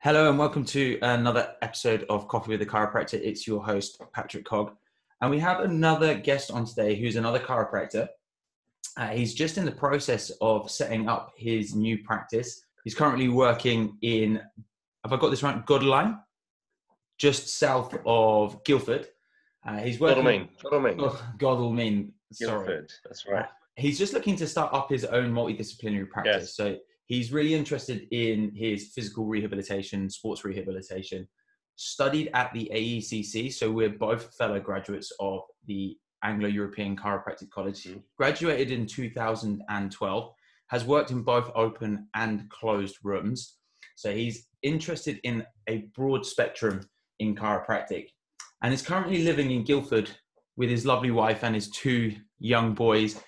Hello and welcome to another episode of Coffee with a Chiropractor. It's your host, Patrick Cogg. And we have another guest on today who's another chiropractor. He's just in the process of setting up his new practice. He's currently working in, have I got this right, Godalming? Just south of Guilford. He's working... Godalming. Sorry. Guilford, that's right. He's just looking to start up his own multidisciplinary practice. Yes. So he's really interested in his physical rehabilitation, sports rehabilitation, studied at the AECC. So we're both fellow graduates of the Anglo-European Chiropractic College, graduated in 2012, has worked in both open and closed rooms. So he's interested in a broad spectrum in chiropractic and is currently living in Guilford with his lovely wife and his two young boys.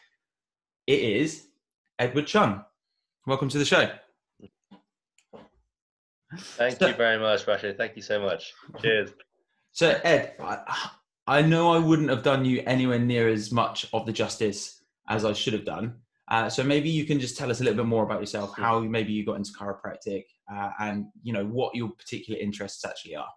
It is Edwin Cheung. Welcome to the show. Thank you very much, Patrick. Thank you so much. Cheers. So, Ed, I know I wouldn't have done you anywhere near as much of the justice as I should have done. So maybe you can just tell us a little bit more about yourself, how maybe you got into chiropractic, and what your particular interests actually are.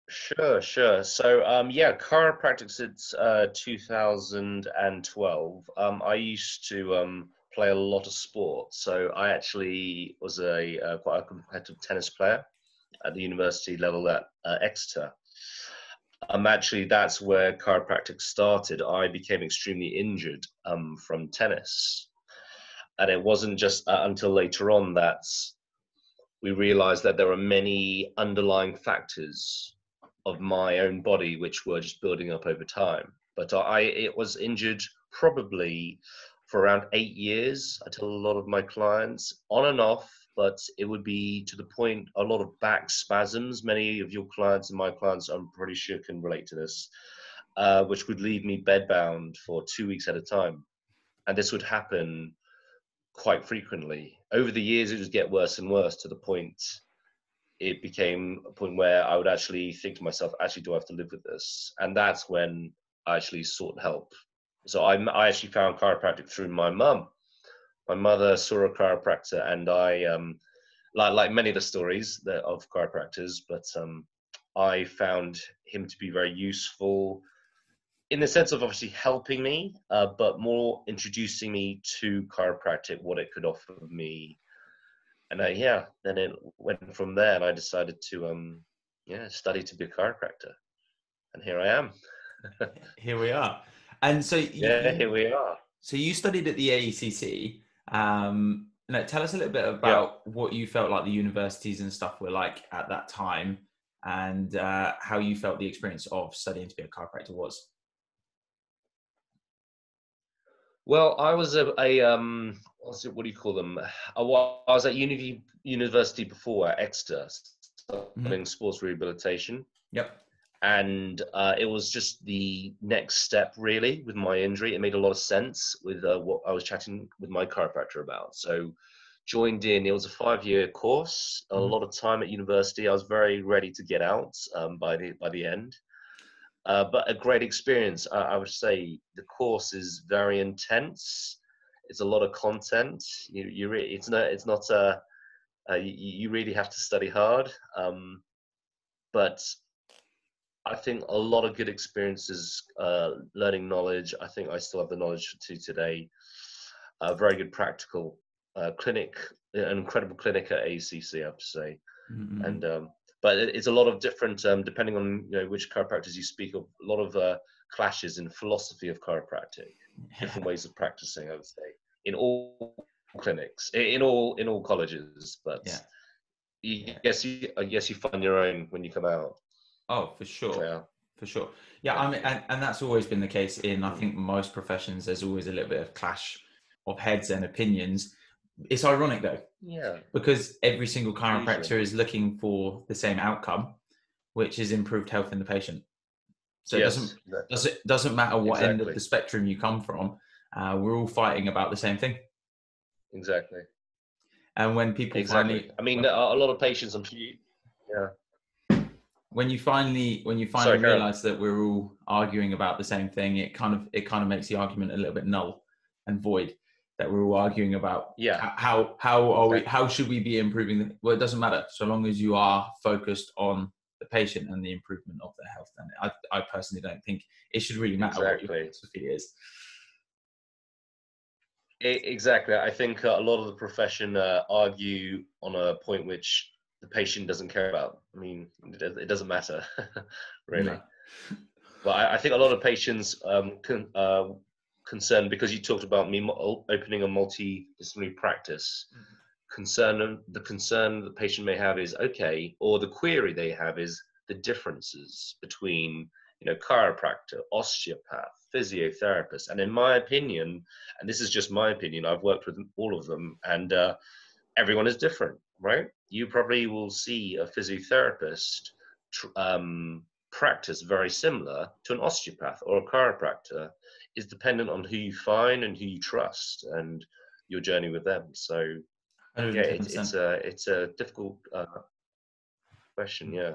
Sure. So, chiropractic since 2012. I used to play a lot of sports. So I actually was quite a competitive tennis player at the university level at Exeter. Actually, that's where chiropractic started. I became extremely injured from tennis. And it wasn't just until later on that we realized that there are many underlying factors of my own body which were just building up over time. But it was injured probably for around 8 years. I tell a lot of my clients on and off, but it would be to the point, a lot of back spasms. Many of your clients and my clients, I'm pretty sure, can relate to this, which would leave me bedbound for 2 weeks at a time. And this would happen quite frequently. Over the years, it would get worse and worse to the point it became a point where I would actually think to myself, actually, do I have to live with this? And that's when I actually sought help. So I actually found chiropractic through my mum. My mother saw a chiropractor, and I, like many of the stories of chiropractors, but I found him to be very useful in the sense of obviously helping me, but more introducing me to chiropractic, what it could offer me. And then it went from there, and I decided to study to be a chiropractor, and here I am. Here we are. And so here we are. So you studied at the AECC. Tell us a little bit about what you felt like the universities and stuff were like at that time, and how you felt the experience of studying to be a chiropractor was. Well, I was what do you call them? I was at university before at Exeter, studying sports rehabilitation. Yep. And it was just the next step, really, with my injury. It made a lot of sense with what I was chatting with my chiropractor about. So joined in. It was a 5-year course, a lot of time at university. I was very ready to get out by the end. But a great experience. I would say the course is very intense. It's a lot of content. You really have to study hard. But I think a lot of good experiences, learning knowledge. I think I still have the knowledge to today. Very good practical clinic, an incredible clinic at AECC, I have to say. Mm-hmm. And but it's a lot of different, depending on which chiropractors you speak of, a lot of clashes in philosophy of chiropractic, different ways of practicing, I would say, in all clinics, in all colleges. But I guess you find your own when you come out. Oh, for sure. For sure. Yeah, I mean, and that's always been the case in, I think, most professions. There's always a little bit of clash of heads and opinions. It's ironic though, because every single chiropractor is looking for the same outcome, which is improved health in the patient. So it doesn't matter what end of the spectrum you come from. We're all fighting about the same thing. Exactly. And when people finally, I mean, a lot of patients, I'm sure. When you finally realize that we're all arguing about the same thing, it kind of makes the argument a little bit null and void. that we're all arguing about. Yeah, How should we be improving? Well, it doesn't matter so long as you are focused on the patient and the improvement of their health. And I personally don't think it should really matter what your philosophy is. Exactly. I think a lot of the profession argue on a point which the patient doesn't care about. I mean, it doesn't matter, really. No. But I think a lot of patients concerned, because you talked about me opening a multidisciplinary practice. The concern the patient may have is, okay, or the query they have is the differences between, chiropractor, osteopath, physiotherapist. And in my opinion, and this is just my opinion, I've worked with all of them, and everyone is different, right? You probably will see a physiotherapist practice very similar to an osteopath or a chiropractor. Is dependent on who you find and who you trust and your journey with them. So yeah, it's a difficult question. Yeah.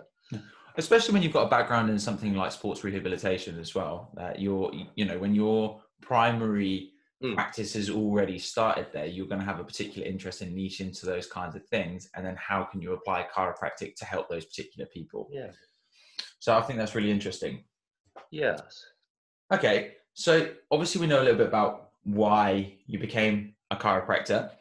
Especially when you've got a background in something like sports rehabilitation as well, that when your primary practice has already started there, you're going to have a particular interest and niche into those kinds of things. And then how can you apply chiropractic to help those particular people? Yeah. So I think that's really interesting. Yes. Okay. So obviously we know a little bit about why you became a chiropractor.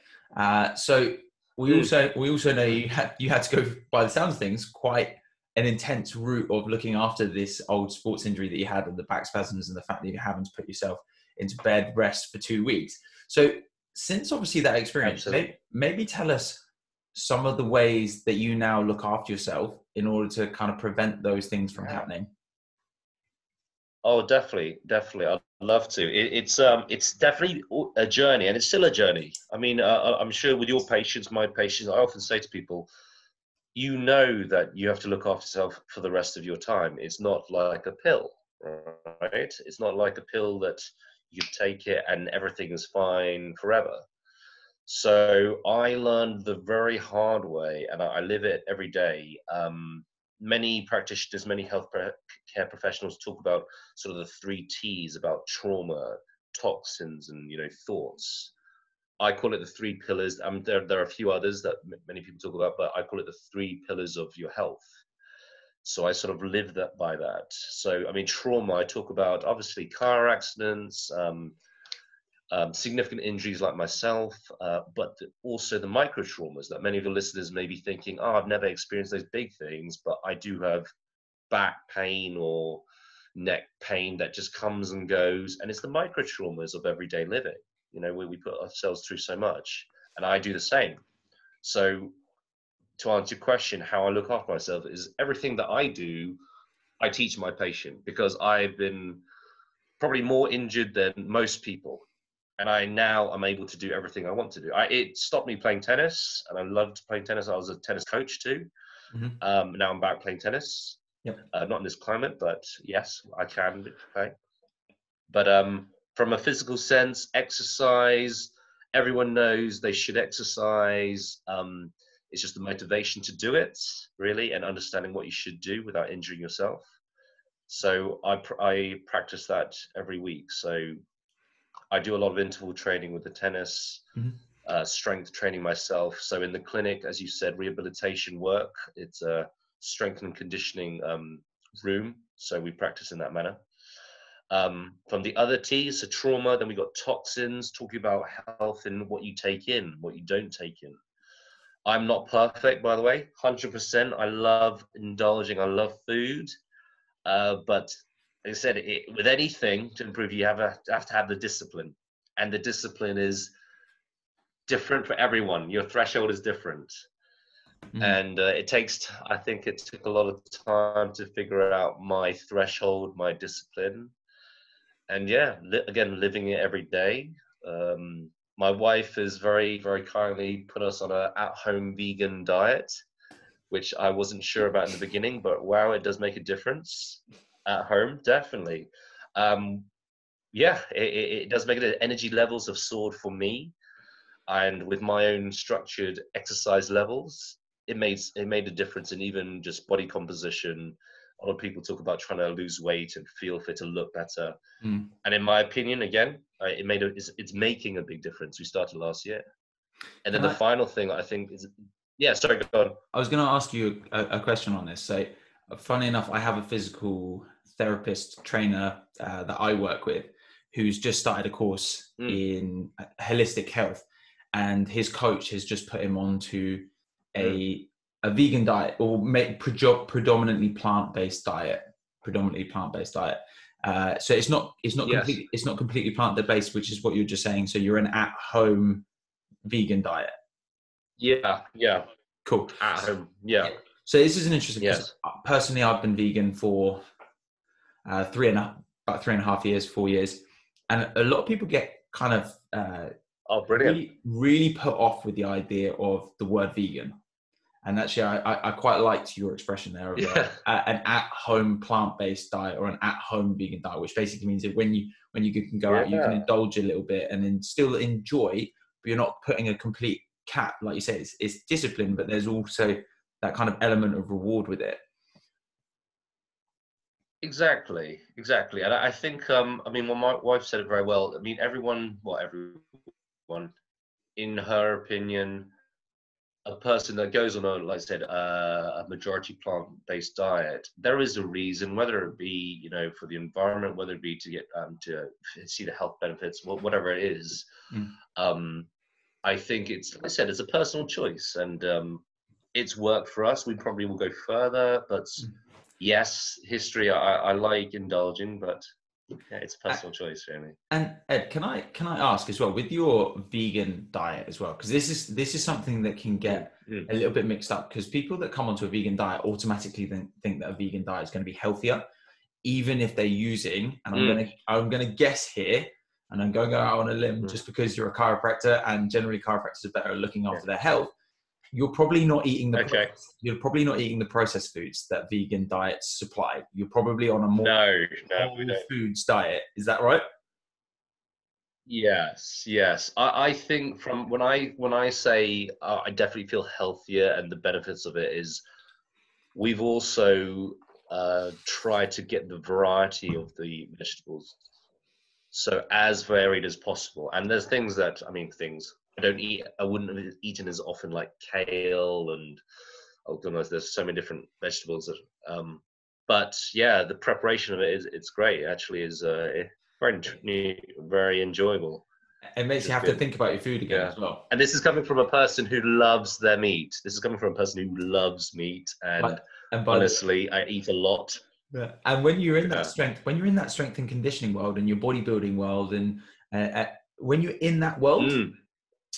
So we also know you had to go, by the sounds of things, quite an intense route of looking after this old sports injury that you had, and the back spasms, and the fact that you're having to put yourself into bed rest for 2 weeks. So since obviously that experience, maybe tell us some of the ways that you now look after yourself in order to kind of prevent those things from happening. Oh, definitely. I'd love to. It's definitely a journey, and it's still a journey. I mean, I'm sure with your patients, my patients, I often say to people, that you have to look after yourself for the rest of your time. It's not like a pill, right? It's not like a pill that you take it and everything is fine forever. So I learned the very hard way, and I live it every day. Many practitioners, many healthcare professionals talk about sort of the 3 T's, about trauma, toxins, and thoughts. I call it the 3 pillars. There are a few others that many people talk about, but I call it the 3 pillars of your health. So I sort of live by that. So I mean, trauma, I talk about obviously car accidents, significant injuries like myself, but also the micro traumas that many of the listeners may be thinking, oh, I've never experienced those big things, but I do have back pain or neck pain that just comes and goes. And it's the micro traumas of everyday living, where we put ourselves through so much. And I do the same. So to answer your question, how I look after myself is everything that I do, I teach my patient, because I've been probably more injured than most people. And I'm able to do everything I want to do. It stopped me playing tennis, and I loved playing tennis. I was a tennis coach too. Mm-hmm. Now I'm back playing tennis. Yep. Not in this climate, but yes, I can play. But from a physical sense, exercise, everyone knows they should exercise. It's just the motivation to do it, really, and understanding what you should do without injuring yourself. So I practice that every week. So I do a lot of interval training with the tennis, strength training myself. So in the clinic, as you said, rehabilitation work, it's a strength and conditioning room. So we practice in that manner. From the other T's, so trauma, then we got toxins, talking about health and what you take in, what you don't take in. I'm not perfect, by the way, 100%. I love indulging. I love food. But like I said, with anything to improve, you have to have the discipline. And the discipline is different for everyone. Your threshold is different. And I think it took a lot of time to figure out my threshold, my discipline. And yeah, again, living it every day. My wife has very, very kindly put us on an at-home vegan diet, which I wasn't sure about in the beginning, but wow, it does make a difference at home, definitely. It does make it. Energy levels have soared for me, and with my own structured exercise levels, it made a difference in even just body composition, A lot of people talk about trying to lose weight and feel fit to look better. Mm. And in my opinion, again, it's making a big difference. We started last year. And then the final thing I think is, yeah, sorry, go on. I was going to ask you a question on this. So, funny enough, I have a physical therapist trainer that I work with who's just started a course in holistic health, and his coach has just put him onto a vegan diet, or predominantly plant-based diet. So it's not completely plant-based, which is what you're just saying. So you're an at-home vegan diet. Yeah. Cool. At home. Yeah. So this is an interesting. Yes. Personally, I've been vegan for about 3.5 years, 4 years, and a lot of people get kind of brilliant. Really put off with the idea of the word vegan. And actually, I quite liked your expression there of an at-home plant-based diet or an at-home vegan diet, which basically means that when you can go out, you can indulge a little bit and then still enjoy, but you're not putting a complete cap. Like you say, it's discipline, but there's also that kind of element of reward with it. Exactly. And I think, well, my wife said it very well. I mean, everyone, in her opinion, a person that goes on like I said, a majority plant-based diet, there is a reason, whether it be, for the environment, whether it be to get to see the health benefits, whatever it is. I think it's, like I said, it's a personal choice, and it's worked for us. We probably will go further, but yes, history, I like indulging, but yeah, it's a personal choice, really. And Ed, can I ask as well, with your vegan diet as well, because this is something that can get a little bit mixed up, because people that come onto a vegan diet automatically think that a vegan diet is going to be healthier, even if they're using, and I'm gonna guess here, and I'm going to go out on a limb just because you're a chiropractor, and generally chiropractors are better at looking after their health. You're probably not eating the processed foods that vegan diets supply. You're probably on a more whole foods diet. Is that right? Yes. I think from when I say I definitely feel healthier, and the benefits of it is we've also tried to get the variety of the vegetables, so as varied as possible. And there's things that I don't eat. I wouldn't have eaten as often, like kale and goodness, there's so many different vegetables that. But yeah, the preparation of it it's great. It actually is very enjoyable. It makes you have to think about your food again as well. And this is coming from a person who loves their meat. And honestly, I eat a lot. Yeah. And when you're in that strength, and conditioning world, and your bodybuilding world, and when you're in that world,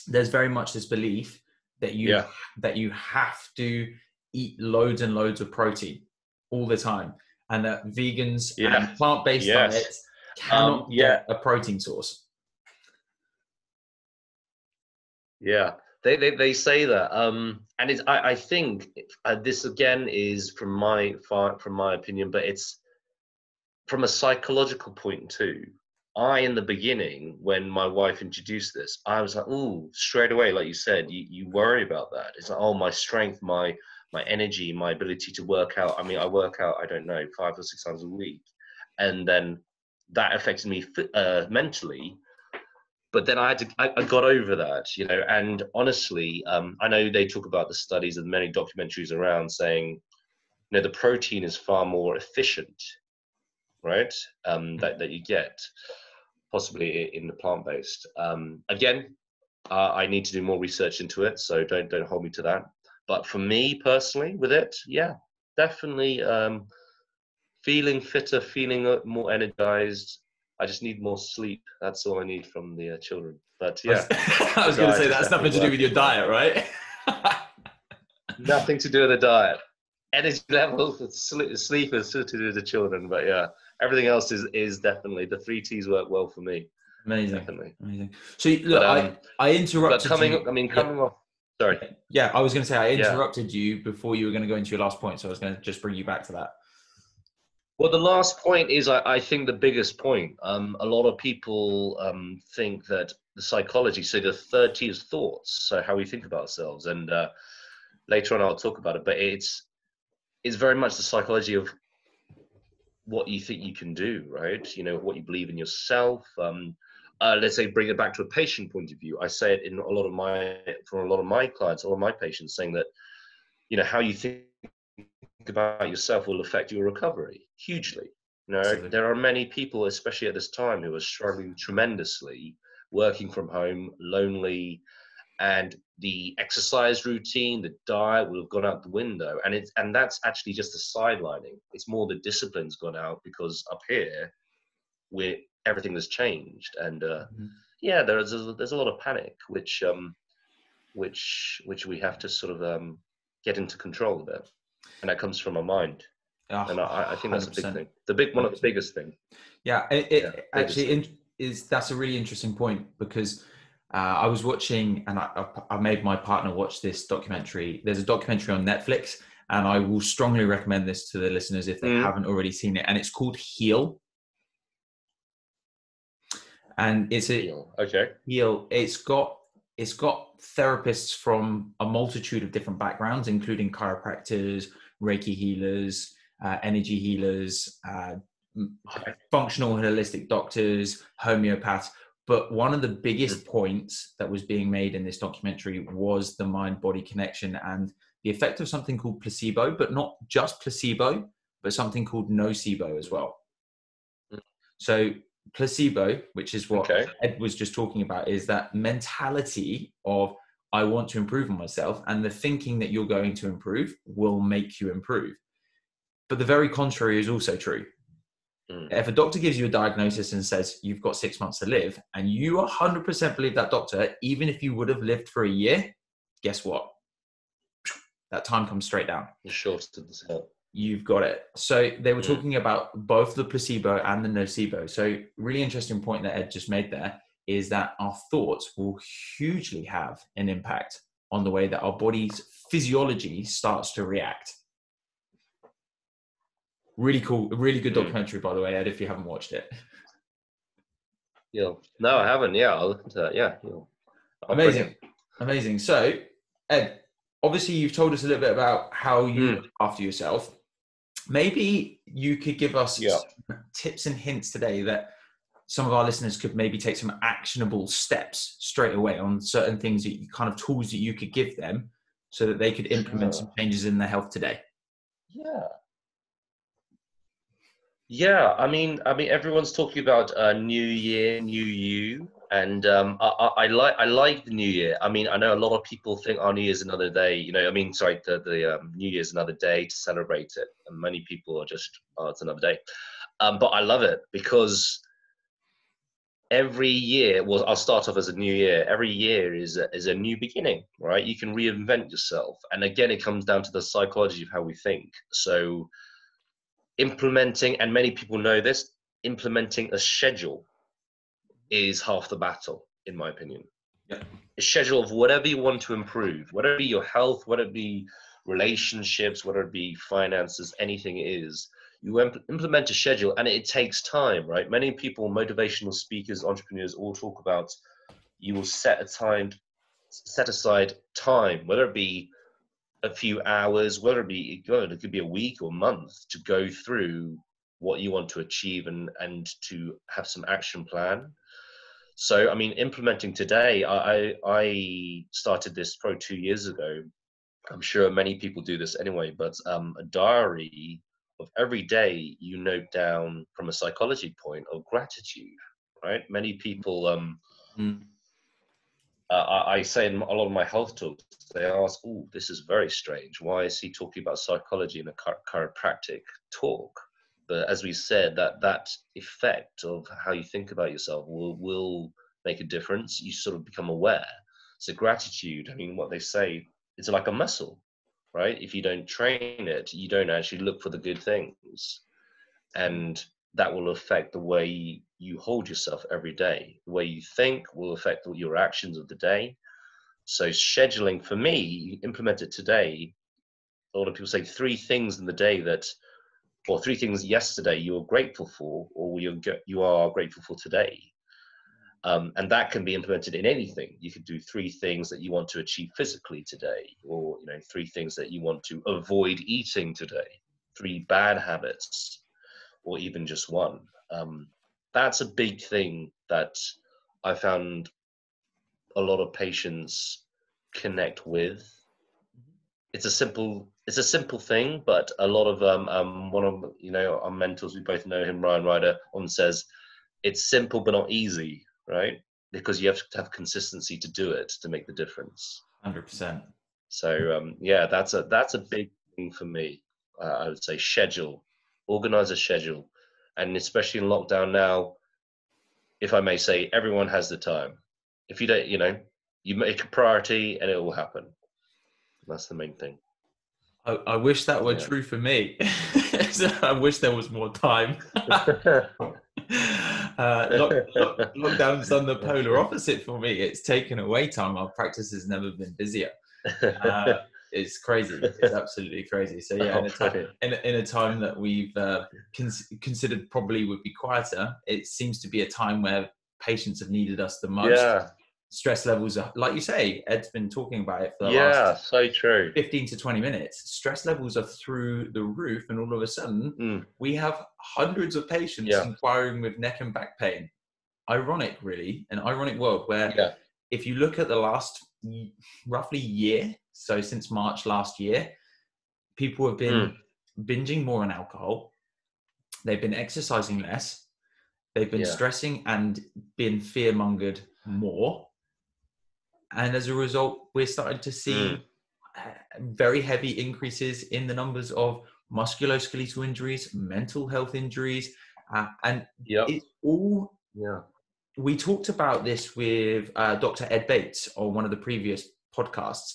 there's very much this belief that you have to eat loads and loads of protein all the time, and that vegans and plant-based diets cannot get a protein source. Yeah, they say that, and I think this again is from my opinion, but it's from a psychological point too. In the beginning, when my wife introduced this, I was like, "Ooh!" Straight away, like you said, you worry about that. It's like, oh, my strength, my energy, my ability to work out. I mean, I work out, I don't know, 5 or 6 times a week, and then that affected me mentally. But then I got over that, and honestly, I know they talk about the studies and many documentaries around saying, the protein is far more efficient, right? That you get possibly in the plant-based. Again, I need to do more research into it, so don't hold me to that. But for me personally, with it, yeah, definitely feeling fitter, feeling more energized. I just need more sleep. That's all I need from the children. But yeah, I was going to say that's nothing to do with your diet, right? Nothing to do with the diet. Energy levels, sleep is to do with the children. But yeah, everything else is definitely, the 3 T's work well for me. Amazing, definitely. Amazing. So look, I interrupted you. Coming off. Sorry. Yeah, I was going to say I interrupted you before you were going to go into your last point, so I was going to just bring you back to that. Well, the last point is, I think, the biggest point. A lot of people think that the psychology, so the third T is thoughts, so how we think about ourselves. And later on, I'll talk about it. But it's very much the psychology of what you think you can do, right? You know, what you believe in yourself. Let's say bring it back to a patient point of view. I say it in from a lot of my clients, a lot of my patients, saying that, you know, how you think about yourself will affect your recovery hugely. You know, Absolutely. there are many people, especially at this time, who are struggling tremendously, working from home, lonely, and the exercise routine, the diet will have gone out the window, and that's actually just the sidelining. It's more the discipline's gone out, because up here, we're everything has changed, and Mhm. yeah, there's a lot of panic, which we have to sort of get into control of it, and that comes from our mind, Oh, and I think that's a big 100%. thing, one of the biggest thing. Yeah, Yeah, it biggest actually thing. is. That's a really interesting point, because I was watching, and I made my partner watch this documentary. There's a documentary on Netflix, and I will strongly recommend this to the listeners if they Mm. haven't already seen it. And it's called Heal, and it's a Heal. Okay. Heal. It's got therapists from a multitude of different backgrounds, including chiropractors, Reiki healers, energy healers, functional holistic doctors, homeopaths. But one of the biggest points that was being made in this documentary was the mind-body connection and the effect of something called placebo, but not just placebo, but something called nocebo as well. So placebo, which is what Okay. Ed was just talking about, is that mentality of I want to improve on myself, and the thinking that you're going to improve will make you improve. But the very contrary is also true. If a doctor gives you a diagnosis and says you've got 6 months to live, and you 100% believe that doctor, even if you would have lived for a year, guess what? That time comes straight down. The shortest of the hill. You've got it. So they were talking about both the placebo and the nocebo. So really interesting point that Ed just made there is that our thoughts will hugely have an impact on the way that our body's physiology starts to react. Really cool, really good documentary, by the way, Ed, if you haven't watched it. Yeah. No, I haven't. Yeah, I'll look into that. Yeah. Oh, Amazing. Amazing. So, Ed, obviously you've told us a little bit about how you look after yourself. Maybe you could give us some tips and hints today that some of our listeners could maybe take some actionable steps straight away on certain things that you kind of tools that you could give them so that they could implement some changes in their health today. Yeah. Yeah, I mean, everyone's talking about New Year, New You, and I like the New Year. I mean, I know a lot of people think, oh, New Year's another day. You know, I mean, sorry, the New Year's another day to celebrate it, and many people are just, oh, it's another day. But I love it because every year, well, I'll start off as a new year. Every year is a new beginning, right? You can reinvent yourself, and again, it comes down to the psychology of how we think. So implementing, and many people know this, implementing a schedule is half the battle, in my opinion. Yeah. A schedule of whatever you want to improve, whether it be your health, whether it be relationships, whether it be finances, anything it is, you implement a schedule, and it takes time, right? Many people, motivational speakers, entrepreneurs, all talk about you will set aside time, whether it be a few hours, whether it could be a week or month, to go through what you want to achieve and to have some action plan. So, I mean, implementing today, I started this probably 2 years ago. I'm sure many people do this anyway, but a diary of every day you note down from a psychology point of gratitude, right? Many people, I say in a lot of my health talks, they ask, oh, this is very strange. Why is he talking about psychology in a chiropractic talk? But as we said, that effect of how you think about yourself will make a difference. You sort of become aware. So gratitude, I mean, what they say, it's like a muscle, right? If you don't train it, you don't actually look for the good things. And that will affect the way you hold yourself every day. The way you think will affect your actions of the day. So scheduling, for me, you implement it today. A lot of people say 3 things in the day or 3 things yesterday you're grateful for, or you are grateful for today. And that can be implemented in anything. You could do 3 things that you want to achieve physically today, or 3 things that you want to avoid eating today, 3 bad habits. or even just one. That's a big thing that I found a lot of patients connect with. It's a simple thing, but a lot of one of our mentors, we both know him, Ryan Ryder, on says it's simple but not easy, right? Because you have to have consistency to do it, to make the difference. 100%. So yeah, that's a big thing for me. I would say organize a schedule, and especially in lockdown now, if I may say, everyone has the time. If you don't, you make a priority and it will happen. That's the main thing. I wish that were true for me. I wish there was more time. Lockdown's done the polar opposite for me. It's taken away time. Our practice has never been busier. It's crazy. It's absolutely crazy. So yeah, in a time that we've considered probably would be quieter, it seems to be a time where patients have needed us the most. Yeah. Stress levels are, like you say, Ed's been talking about it for the last so true. 15 to 20 minutes. Stress levels are through the roof, and all of a sudden we have hundreds of patients inquiring with neck and back pain. Ironic, really, an ironic world where if you look at the last roughly year, so since March last year, people have been binging more on alcohol. They've been exercising less. They've been stressing and been fear-mongered more. And as a result, we're starting to see very heavy increases in the numbers of musculoskeletal injuries, mental health injuries, and it's all... We talked about this with Dr. Ed Bates on one of the previous podcasts.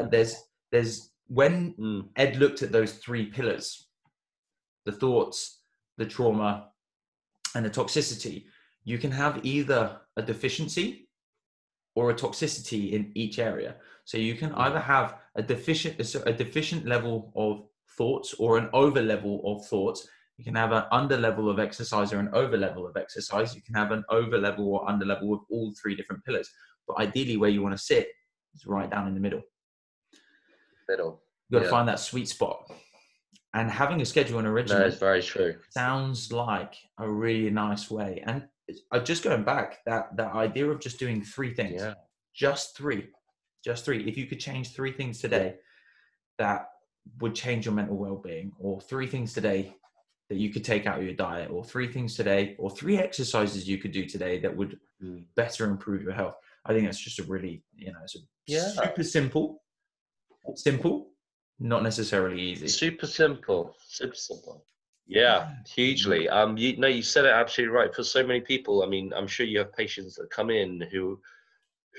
There's when Ed looked at those three pillars, the thoughts, the trauma, and the toxicity, you can have either a deficiency or a toxicity in each area. So you can either have a deficient level of thoughts or an over level of thoughts. You can have an under level of exercise or an over level of exercise. You can have an over level or under level of all three different pillars. But ideally where you want to sit is right down in the middle. You've got to find that sweet spot. And having a schedule and a regimen, no, it's very true, sounds like a really nice way. And just going back, that idea of just doing three things, just three. If you could change three things today that would change your mental well-being, or three things today that you could take out of your diet, or three things today, or three exercises you could do today that would better improve your health. I think that's just a really, it's super simple, not necessarily easy. Super simple. Yeah, hugely. You said it absolutely right. For so many people, I mean, I'm sure you have patients that come in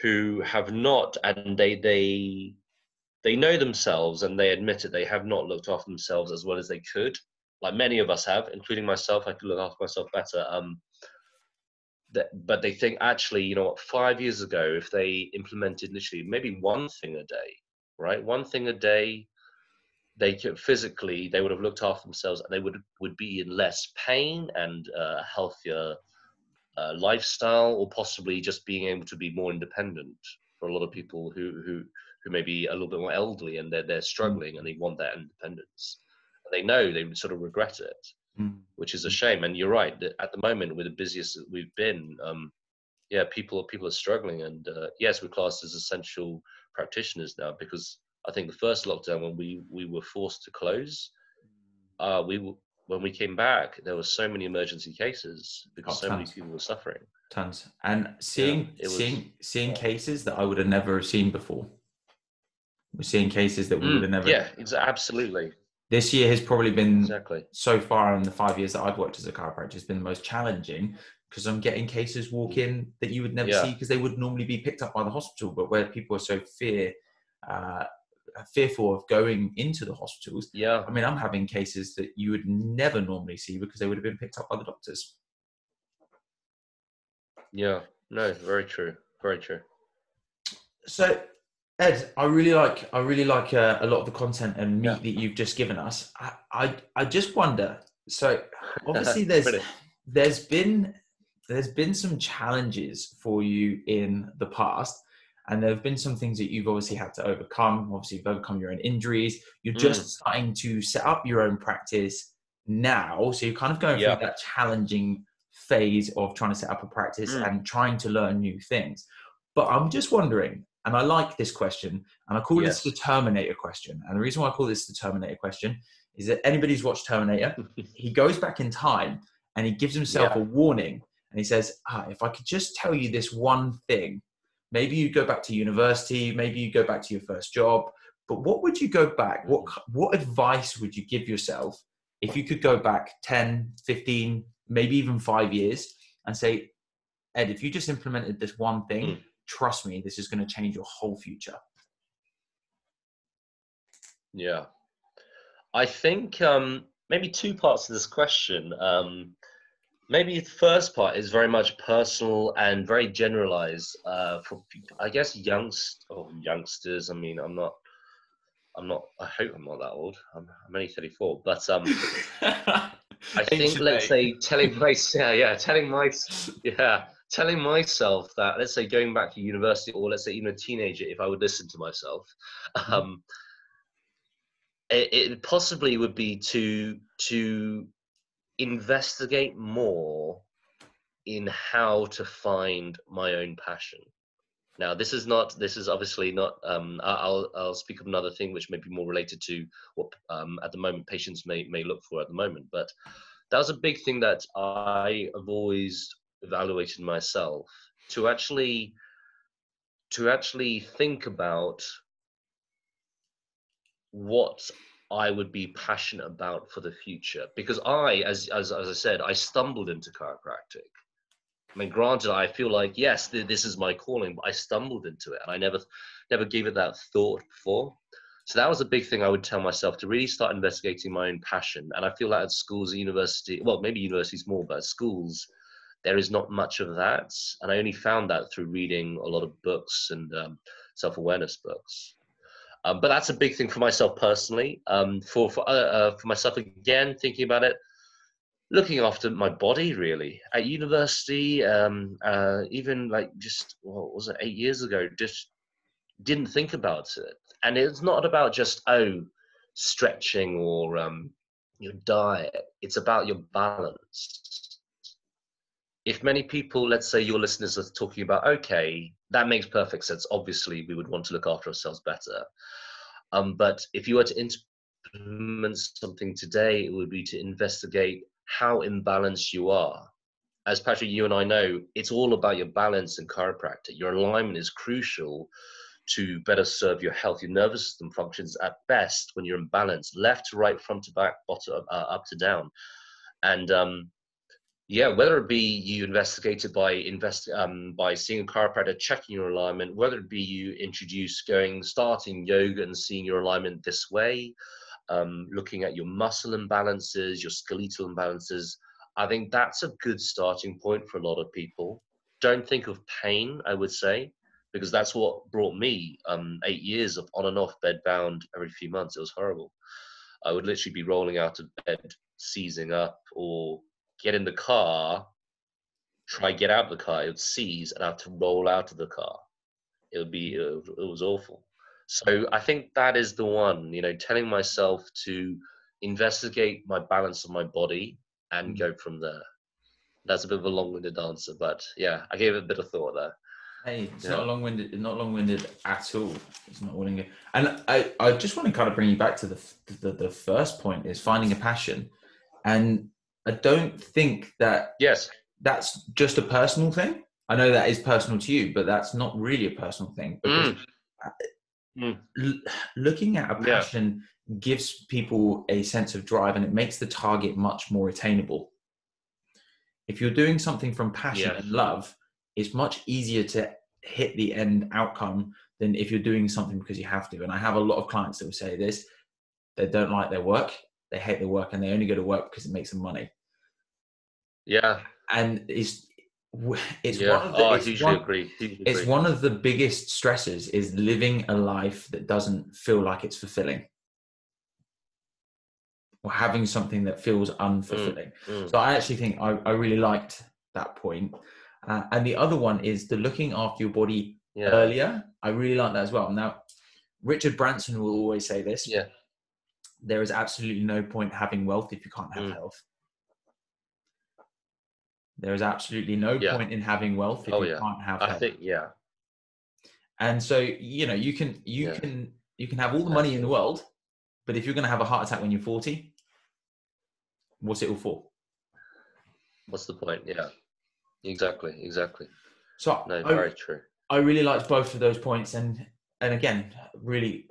who have not, and they know themselves and they admit it, they have not looked after themselves as well as they could. Like many of us have, including myself. I could look after myself better. But they think, actually, 5 years ago, if they implemented literally maybe one thing a day, right? One thing a day, they could physically, they would have looked after themselves, and they would be in less pain and a healthier lifestyle, or possibly just being able to be more independent for a lot of people who may be a little bit more elderly and they're struggling and they want that independence. And they know they would sort of regret it, which is a shame. And you're right, that at the moment, with the busiest that we've been, people are struggling. And yes, we're classed as essential practitioners now, because I think the first lockdown, when we were forced to close, when we came back, there were so many emergency cases because so many people were suffering. Tons. And seeing cases that I would have never seen before. We're seeing cases that we would have never. Yeah, absolutely. This year has probably been, so far in the 5 years that I've worked as a chiropractor, has been the most challenging, because I'm getting cases walk in that you would never see, because they would normally be picked up by the hospital, but where people are so fearful of going into the hospitals. I mean, I'm having cases that you would never normally see because they would have been picked up by the doctors. Yeah, no, very true. So, Ed, I really like a lot of the content and meat that you've just given us. I just wonder. So, obviously, there's been some challenges for you in the past. And there have been some things that you've obviously had to overcome. Obviously, you've overcome your own injuries. You're just starting to set up your own practice now. So you're kind of going through Yeah. that challenging phase of trying to set up a practice and trying to learn new things. But I'm just wondering, and I like this question, and I call this the Yes. Terminator question. And the reason why I call this the Terminator question is that anybody who's watched Terminator, he goes back in time and he gives himself a Yeah. warning. And he says, if I could just tell you this one thing, maybe you go back to university, maybe you go back to your first job, but what would you go back? What advice would you give yourself if you could go back 10, 15, maybe even 5 years and say, Ed, if you just implemented this one thing, trust me, this is going to change your whole future? Yeah. I think maybe two parts to this question. Maybe the first part is very much personal and very generalized for, I guess, youngsters. I mean, I hope I'm not that old. I'm only 34. But I think, let's say, telling myself that, let's say, going back to university, or let's say even a teenager, if I would listen to myself, it possibly would be to investigate more in how to find my own passion. Now, this is obviously not, I'll speak of another thing which may be more related to what at the moment patients may look for at the moment, but that was a big thing that I have always evaluated myself, to actually think about what I would be passionate about for the future. Because as I said, I stumbled into chiropractic. I mean, granted, I feel like, yes, this is my calling, but I stumbled into it and I never gave it that thought before. So that was a big thing I would tell myself, to really start investigating my own passion. And I feel like at schools and university, well, maybe university's more, but at schools, there is not much of that. And I only found that through reading a lot of books and self-awareness books. But that's a big thing for myself personally. For myself, again, thinking about it, looking after my body, really. At university, even like just, what was it, 8 years ago, just didn't think about it. And it's not about just, stretching or your diet. It's about your balance. If many people, let's say your listeners are talking about, okay, that makes perfect sense. Obviously, we would want to look after ourselves better. But if you were to implement something today, it would be to investigate how imbalanced you are. As Patrick, you and I know, it's all about your balance in chiropractic. Your alignment is crucial to better serve your health. Your nervous system functions at best when you're in balance, left to right, front to back, bottom up to down. And whether it be you investigated by seeing a chiropractor, checking your alignment, whether it be you starting yoga and seeing your alignment this way, looking at your muscle imbalances, your skeletal imbalances, I think that's a good starting point for a lot of people. Don't think of pain, I would say, because that's what brought me 8 years of on and off bed bound every few months. It was horrible. I would literally be rolling out of bed, seizing up, or get in the car, try get out of the car, it would seize and I have to roll out of the car. It was awful. So I think that is the one, telling myself to investigate my balance of my body and go from there. That's a bit of a long-winded answer, but yeah, I gave it a bit of thought there. Hey, it's not long-winded at all. It's not long-winded. And I just want to kind of bring you back to the first point, is finding a passion. And I don't think that that's just a personal thing. I know that is personal to you, but that's not really a personal thing, because looking at a passion gives people a sense of drive, and it makes the target much more attainable. If you're doing something from passion and love, it's much easier to hit the end outcome than if you're doing something because you have to. And I have a lot of clients that will say this: they don't like their work, they hate their work, and they only go to work because it makes them money. Yeah. And it's one of the biggest stresses, is living a life that doesn't feel like it's fulfilling, or having something that feels unfulfilling. So I actually think I really liked that point. And the other one is the looking after your body earlier. I really like that as well. Now, Richard Branson will always say this. there is absolutely no point having wealth if you can't have Mm. health. There is absolutely no Yeah. point in having wealth if Oh, you yeah. can't have I health. think, yeah. And so, you know, you can have all the money in the world, but if you're going to have a heart attack when you're 40, what's it all for? What's the point? Yeah. Exactly. So No, very true. I really liked both of those points, and again, really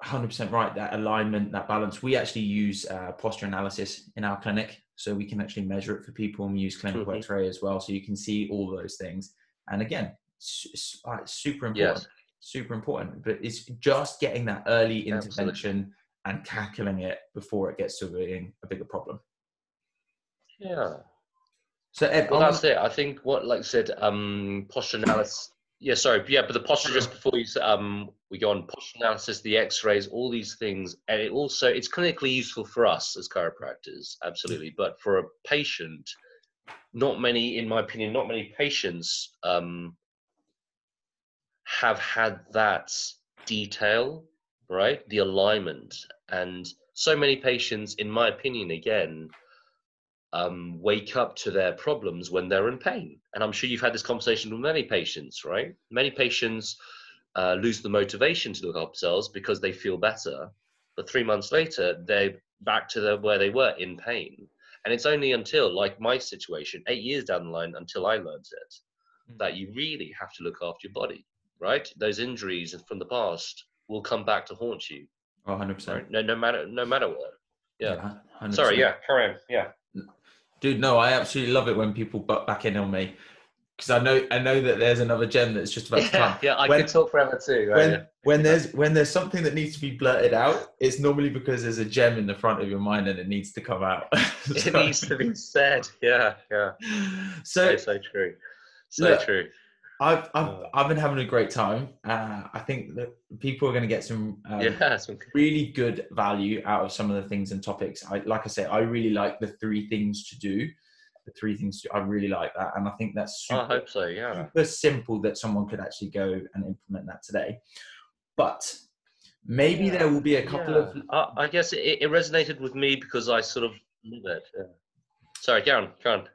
100% right, that alignment, that balance. We actually use posture analysis in our clinic, so we can actually measure it for people, and we use clinical x-ray as well, so you can see all those things. And again, super important. Yes. Super important, but it's just getting that early intervention and tackling it before it gets to being a bigger problem. Yeah. So Ed, Well, that's it. I think what, like I said, posture analysis. Yeah, sorry. Yeah, but the posture, just before you we go on posture analysis, the X-rays, all these things, and it's clinically useful for us as chiropractors, absolutely. But for a patient, in my opinion, not many patients have had that detail, right? The alignment, and so many patients, in my opinion, again, wake up to their problems when they're in pain. And I'm sure you've had this conversation with many patients, right? Many patients lose the motivation to look after themselves because they feel better, but 3 months later, they're back to where they were in pain. And it's only until, like my situation, 8 years down the line, until I learned it, that you really have to look after your body, right? Those injuries from the past will come back to haunt you. 100%. Right? No matter what. Yeah. 100%. Sorry, yeah, carry on. Yeah. Dude, no, I absolutely love it when people butt back in on me, because I know that there's another gem that's just about to come. Yeah, I could talk forever too. Right? When there's something that needs to be blurted out, it's normally because there's a gem in the front of your mind and it needs to come out. It needs to be said. Yeah. So true. Look, True. I've been having a great time. I think that people are going to get some really good value out of some of the things and topics. Like I say, I really like the 3 things to do. The 3 things to do, I really like that, and I think that's super, I hope so. Yeah. super simple that someone could actually go and implement that today. But maybe there will be a couple of. I guess it resonated with me because I sort of live it. Yeah. Sorry, go on.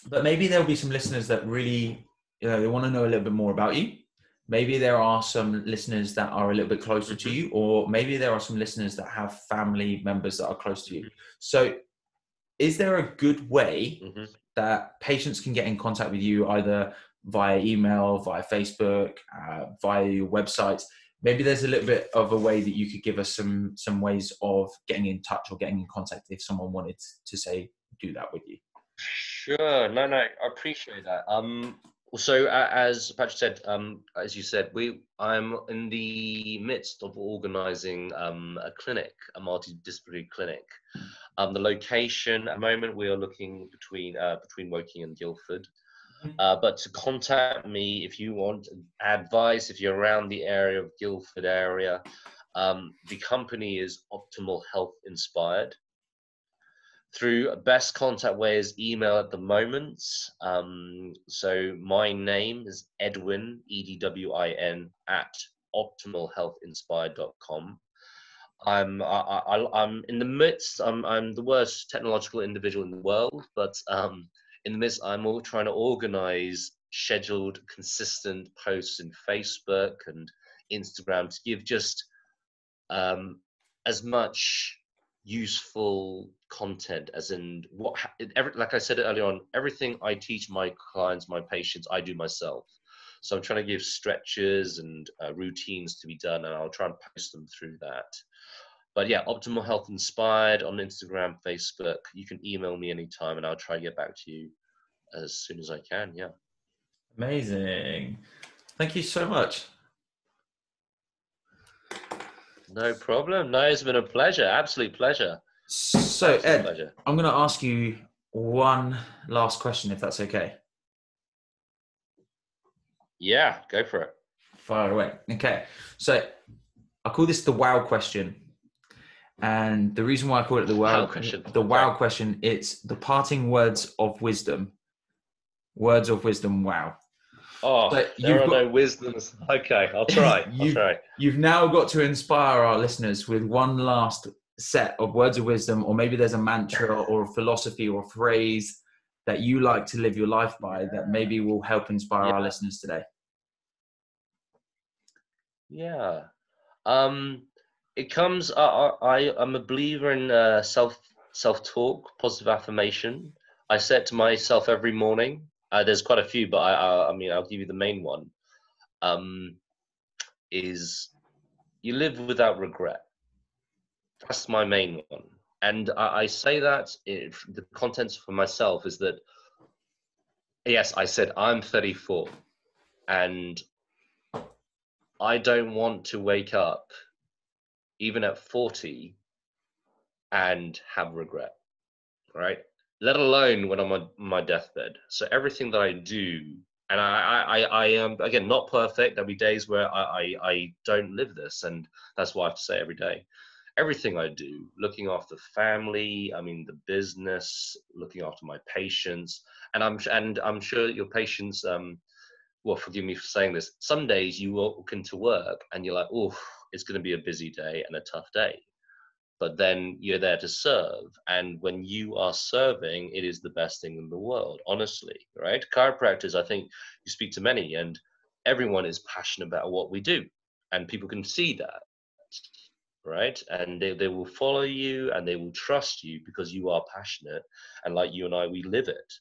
But maybe there'll be some listeners that really, they want to know a little bit more about you. Maybe there are some listeners that are a little bit closer to you, or maybe there are some listeners that have family members that are close to you. So is there a good way that patients can get in contact with you, either via email, via Facebook, via your website? Maybe there's a little bit of a way that you could give us some ways of getting in touch or getting in contact if someone wanted to say, do that with you. Sure. No, I appreciate that. So as Patrick said, as you said, I'm in the midst of organising a clinic, a multidisciplinary clinic. The location at the moment, we are looking between Woking and Guilford. But to contact me if you want advice, if you're around the area of Guilford area, the company is Optimal Health Inspired. Through best contact way is email at the moment. So my name is Edwin, EDWIN, at optimalhealthinspired.com. I'm in the midst. I'm the worst technological individual in the world, but in the midst, I'm all trying to organize scheduled, consistent posts in Facebook and Instagram to give just as much useful content as in like I said earlier on, everything I teach my clients, my patients, I do myself. So I'm trying to give stretches and routines to be done, and I'll try and post them through that. But yeah, Optimal Health Inspired on Instagram, Facebook. You can email me anytime and I'll try to get back to you as soon as I can. Yeah. Amazing. Thank you so much. No problem. No, it's been a pleasure. Absolute pleasure. So Ed, I'm going to ask you one last question, if that's okay. Yeah, go for it. Fire away. Okay. So I call this the wow question. And the reason why I call it the wow question, it's the parting words of wisdom. Words of wisdom. Wow. Oh, so there are no wisdoms. Okay, I'll try. You've now got to inspire our listeners with one last set of words of wisdom, or maybe there's a mantra or a philosophy or a phrase that you like to live your life by that maybe will help inspire our listeners today? Yeah. It comes, I'm a believer in self-talk, positive affirmation. I say it to myself every morning. There's quite a few, but I mean, I'll give you the main one. Is you live without regret. That's my main one. And I say that the contents for myself is that, yes, I said I'm 34 and I don't want to wake up even at 40 and have regret, right? Let alone when I'm on my deathbed. So everything that I do, and I am, again, not perfect. There'll be days where I don't live this, and that's what I have to say every day. Everything I do, looking after family, I mean, the business, looking after my patients, and I'm sure that your patients, well, forgive me for saying this, some days you walk into work and you're like, oh, it's going to be a busy day and a tough day. But then you're there to serve. And when you are serving, it is the best thing in the world, honestly, right? Chiropractors, I think you speak to many and everyone is passionate about what we do. And people can see that, right? And they will follow you and they will trust you because you are passionate. And like you and I, we live it.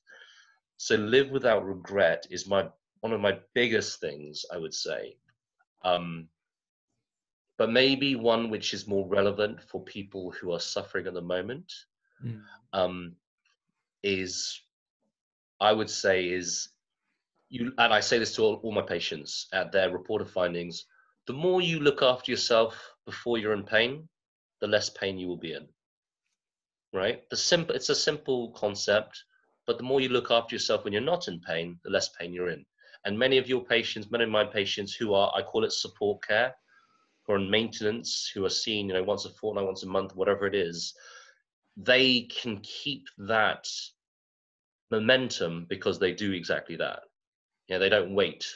So live without regret is one of my biggest things, I would say. But maybe one which is more relevant for people who are suffering at the moment, is, I would say, is you, and I say this to all my patients at their reported findings, the more you look after yourself before you're in pain, the less pain you will be in, right? It's a simple concept, but the more you look after yourself when you're not in pain, the less pain you're in. And many of my patients who are, I call it support care, who are on maintenance, who are seen, once a fortnight, once a month, whatever it is, they can keep that momentum because they do exactly that. They don't wait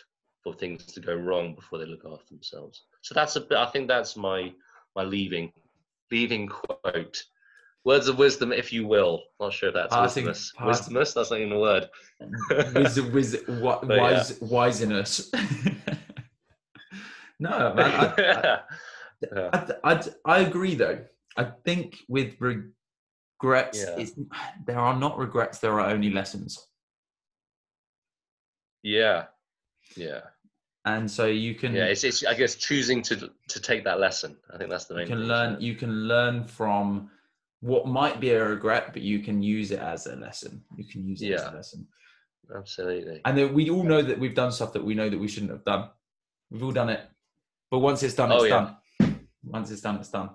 for things to go wrong before they look after themselves. So that's a bit, I think that's my leaving quote. Words of wisdom, if you will. Not sure if that's wisdomous. Wisdomous? That's not even a word. Wiseness. No, man. I agree, though. I think with regrets, there are not regrets. There are only lessons. Yeah. And so you can. Yeah, it's I guess choosing to take that lesson. I think that's the main thing. You can learn from what might be a regret, but you can use it as a lesson. You can use it as a lesson. Absolutely. And then we all know that we've done stuff that we know that we shouldn't have done. We've all done it. But once it's done, it's done. Once it's done, it's done.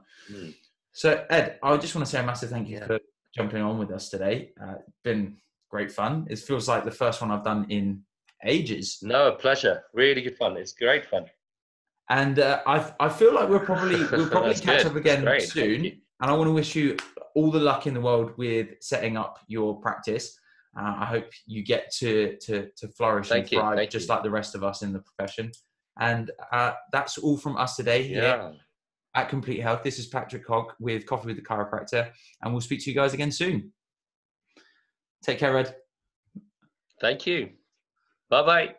So, Ed, I just want to say a massive thank you for jumping on with us today. It's been great fun. It feels like the first one I've done in ages. No, a pleasure. Really good fun. It's great fun. And I feel like we'll probably catch up again soon. And I want to wish you all the luck in the world with setting up your practice. I hope you get to flourish and thrive just like the rest of us in the profession. And that's all from us today here at Complete Health. This is Patrick Hogg with Coffee with the Chiropractor, and we'll speak to you guys again soon. Take care, Ed. Thank you. Bye-bye.